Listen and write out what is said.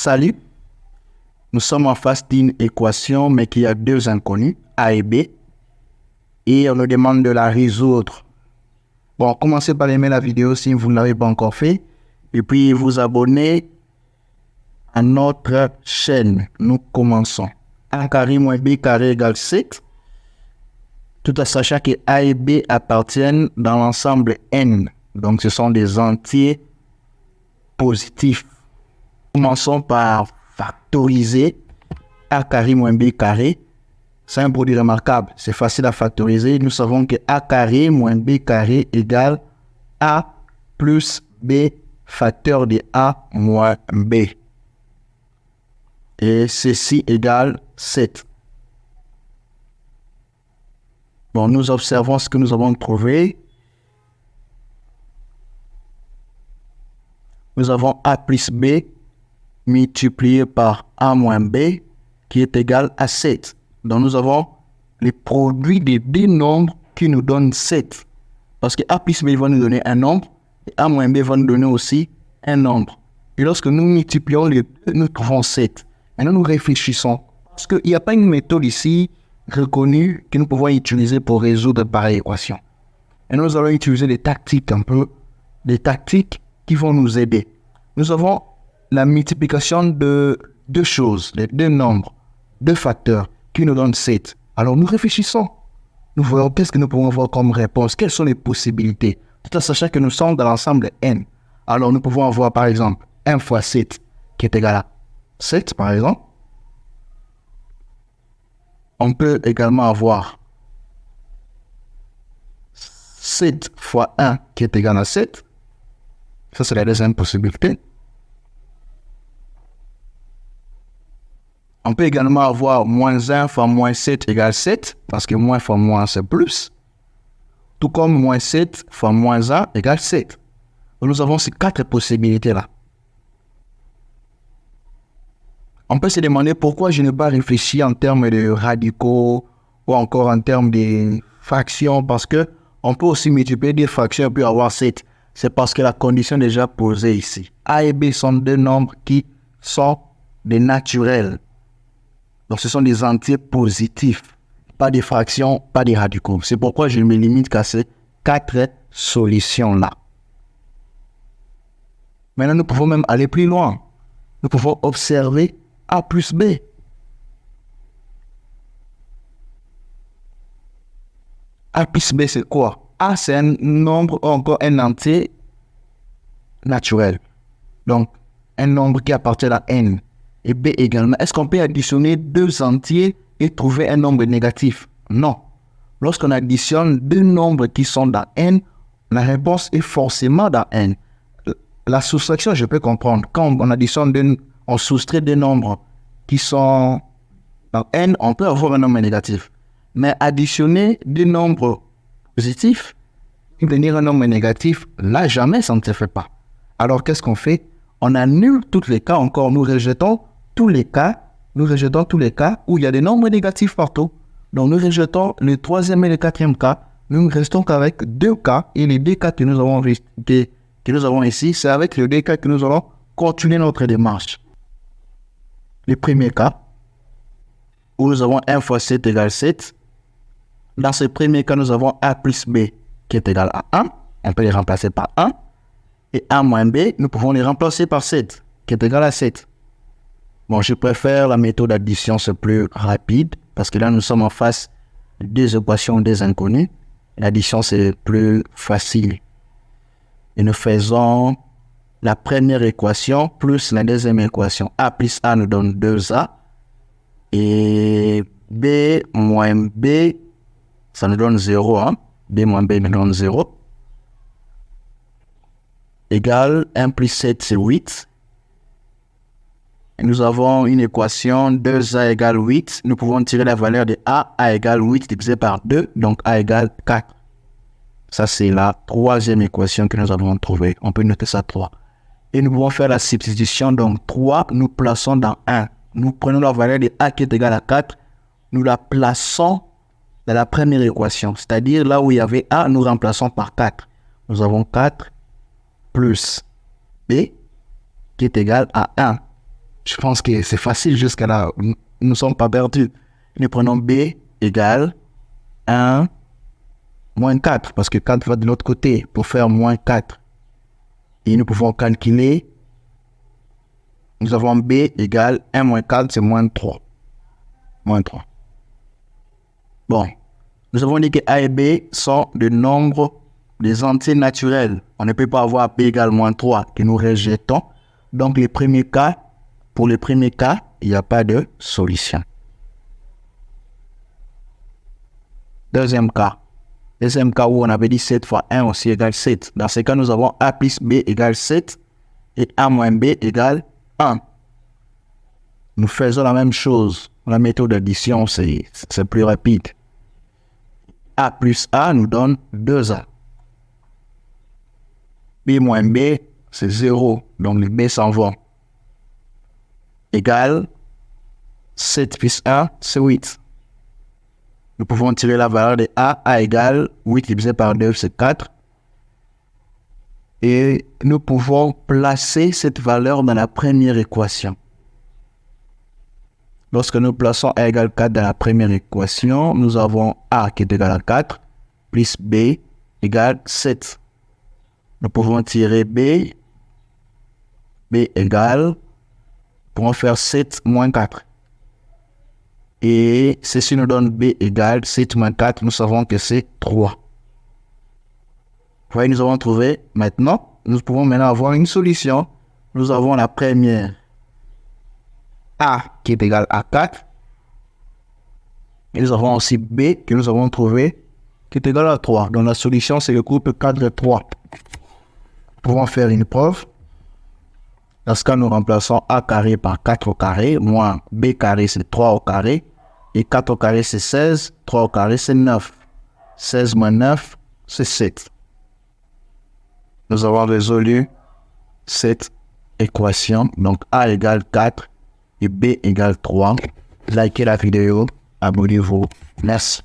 Salut, nous sommes en face d'une équation, mais qui a deux inconnus, A et B, et on nous demande de la résoudre. Bon, commencez par aimer la vidéo si vous ne l'avez pas encore fait, et puis vous abonner à notre chaîne. Nous commençons. A carré moins B carré égale 7, tout en sachant que A et B appartiennent dans l'ensemble N. Donc, ce sont des entiers positifs. Commençons par factoriser A carré moins B carré. C'est un produit remarquable. C'est facile à factoriser. Nous savons que A carré moins B carré égale A plus B facteur de A moins B. Et ceci égale 7. Bon, nous observons ce que nous avons trouvé. Nous avons A plus B multiplié par A moins B qui est égal à 7. Donc, nous avons les produits des deux nombres qui nous donnent 7. Parce que A plus B va nous donner un nombre et A moins B va nous donner aussi un nombre. Et lorsque nous multiplions les deux, nous trouvons 7. Maintenant, nous réfléchissons. Parce qu'il n'y a pas une méthode ici reconnue que nous pouvons utiliser pour résoudre pareille équation. Et nous allons utiliser des tactiques des tactiques qui vont nous aider. Nous avons la multiplication de deux choses, les deux nombres, deux facteurs qui nous donnent 7. Alors nous réfléchissons. Nous voyons qu'est-ce que nous pouvons avoir comme réponse, quelles sont les possibilités, tout en sachant que nous sommes dans l'ensemble N. Alors nous pouvons avoir par exemple 1 fois 7 qui est égal à 7 par exemple. On peut également avoir 7 fois 1 qui est égal à 7. Ça, c'est la deuxième possibilité. On peut également avoir moins 1 fois moins 7 égale 7, parce que moins fois moins, c'est plus. Tout comme moins 7 fois moins 1 égale 7. Donc, nous avons ces quatre possibilités-là. On peut se demander pourquoi je n'ai pas réfléchi en termes de radicaux ou encore en termes de fractions, parce que on peut aussi multiplier des fractions et puis avoir 7. C'est parce que la condition est déjà posée ici. A et B sont deux nombres qui sont des naturels. Donc, ce sont des entiers positifs. Pas des fractions, pas des radicaux. C'est pourquoi je me limite qu'à ces quatre solutions-là. Maintenant, nous pouvons même aller plus loin. Nous pouvons observer A plus B. A plus B, c'est quoi? A, c'est un nombre, encore un entier naturel. Donc, un nombre qui appartient à N. Et B également. Est-ce qu'on peut additionner deux entiers et trouver un nombre négatif? Non. Lorsqu'on additionne deux nombres qui sont dans N, la réponse est forcément dans N. La soustraction, je peux comprendre. Quand on additionne, on soustrait deux nombres qui sont dans N, on peut avoir un nombre négatif. Mais additionner deux nombres positifs, obtenir un nombre négatif, là, jamais ça ne se fait pas. Alors, qu'est-ce qu'on fait? On annule tous les cas encore. Nous rejetons tous les cas où il y a des nombres négatifs partout. Donc, nous rejetons le troisième et le quatrième cas. Nous ne restons qu'avec deux cas. Et les deux cas que nous avons ici, c'est avec les deux cas que nous allons continuer notre démarche. Le premier cas, où nous avons 1 fois 7 égale 7. Dans ce premier cas, nous avons A plus B qui est égal à 1. On peut les remplacer par 1. Et A moins B, nous pouvons les remplacer par 7, qui est égal à 7. Bon, je préfère la méthode d'addition, c'est plus rapide, parce que là, nous sommes en face de deux équations, des inconnus. L'addition, c'est plus facile. Et nous faisons la première équation plus la deuxième équation. A plus A nous donne 2A. Et B moins B, ça nous donne 0. Hein? B moins B nous donne 0. Égale 1 plus 7, c'est 8. Et nous avons une équation 2A égale 8. Nous pouvons tirer la valeur de A égale 8 divisé par 2, donc A égale 4. Ça, c'est la troisième équation que nous avons trouvée. On peut noter ça 3. Et nous pouvons faire la substitution, donc 3, nous plaçons dans 1. Nous prenons la valeur de A qui est égale à 4, nous la plaçons dans la première équation. C'est-à-dire là où il y avait A, nous remplaçons par 4. Nous avons 4 plus B qui est égal à 1. Je pense que c'est facile jusqu'à là. Nous ne sommes pas perdus. Nous prenons B égale 1 moins 4, parce que 4 va de l'autre côté pour faire moins 4. Et nous pouvons calculer. Nous avons B égale 1 moins 4, c'est moins 3. Moins 3. Bon. Nous avons dit que A et B sont des nombres, des entiers naturels. On ne peut pas avoir B égale moins 3 que nous rejetons. Donc, pour les premiers cas, il n'y a pas de solution. Deuxième cas où on avait dit 7 fois 1 aussi égale 7. Dans ce cas, nous avons A plus B égale 7 et A moins B égale 1. Nous faisons la même chose. La méthode d'addition, c'est plus rapide. A plus A nous donne 2A. B moins B, c'est 0. Donc, les B s'en vont. Égale 7 plus 1, c'est 8. Nous pouvons tirer la valeur de A. A égale 8 divisé par 2, c'est 4. Et nous pouvons placer cette valeur dans la première équation. Lorsque nous plaçons A égale 4 dans la première équation, nous avons A qui est égal à 4, plus B égale 7. Nous pouvons tirer B égale, pour faire 7 moins 4. Et ceci nous donne B égale 7 moins 4, nous savons que c'est 3. Vous voyez, nous avons trouvé, maintenant, nous pouvons maintenant avoir une solution. Nous avons la première, A qui est égal à 4. Et nous avons aussi B que nous avons trouvé qui est égal à 3. Donc la solution, c'est le groupe 4 et 3. Nous pouvons faire une preuve. Dans ce cas, nous remplaçons A carré par 4 au carré, moins B carré, c'est 3 au carré. Et 4 au carré, c'est 16. 3 au carré, c'est 9. 16 moins 9, c'est 7. Nous avons résolu cette équation. Donc, A égale 4 et B égale 3. Likez la vidéo. Abonnez-vous. Merci.